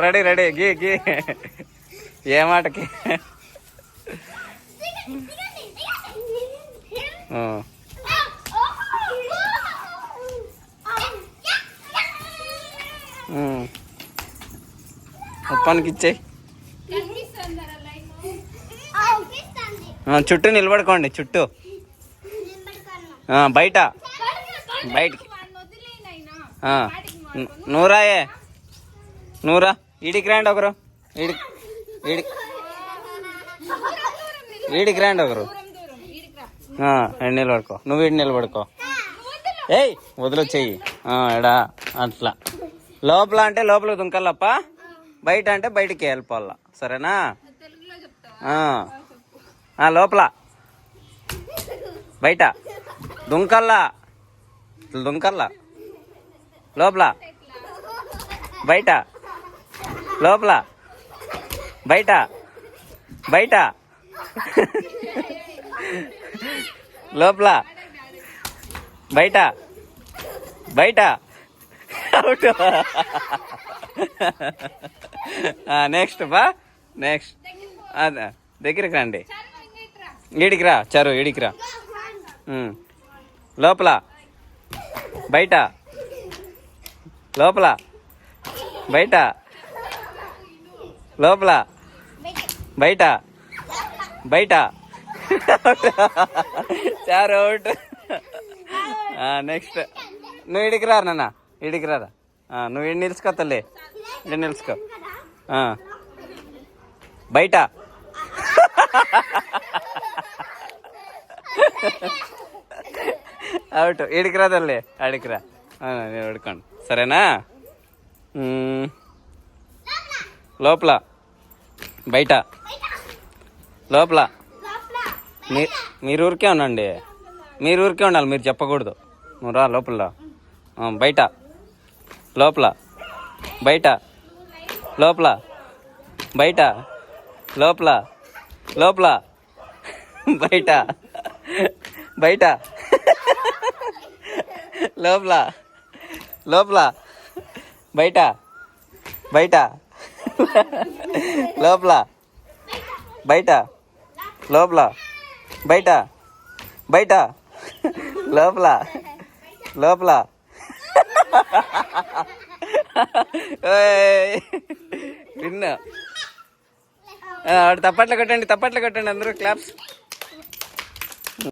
Ready ready గీ గీ ఏ మాటకి ఉప్పానికి ఇచ్చేయి. చుట్టూ నిలబడుకోండి, చుట్టూ బయట బయటికి నూరాయే నూరా ఈడికి రాండి ఒకరు, ఈడికి రాండి ఒకరు. నిలబడుకో, నువ్వు ఈడి నిలబడుకో. ఏయ్ వదిలొచ్చేయి ఎడా అట్లా. లోపల అంటే లోపలికి దుంకల్లప్ప, బయట అంటే బయటికి వెళ్ళిపోవాల, సరేనా? లోపల బయట దుంకల్లా, దుంకల్లా, లోపల బయట, లోపల బయట, బయట లోపల బయట, బయట అవుట్. నెక్స్ట్ బా, నెక్స్ట్ అదే దగ్గరికి రండి, ఈడికి రా చరు, ఈడికి రా. లోపల బయట, లోపల బయట, లోపల బయట, బయట చారు అవుట్. నెక్స్ట్ నువ్వు ఇడికి రా నాన్న, ఇడికి రారా, నువ్వు ఇడి నిలుచుకో తల్లి, ఇడి నిలుచుకో. బయట అవుట్, ఇడికి రా తల్లి, అడికి రా, నేను పడుకోండి, సరేనా? లోపల బయట, లోపల మీరు ఊరికే ఉండండి, మీరు ఊరికే ఉండాలి, మీరు చెప్పకూడదు. నువ్వు రా లోపల, బయట, లోపల బయట, లోపల బయట, లోపల లోపల బయట, బయట లోపల, లోపల బయట, బయట లోపల, బయట, లోపల బయట, బయట లోపల, లోపల విన్నా. తప్పట్లు కొట్టండి, తప్పట్లు కొట్టండి అందరూ, క్లాప్స్.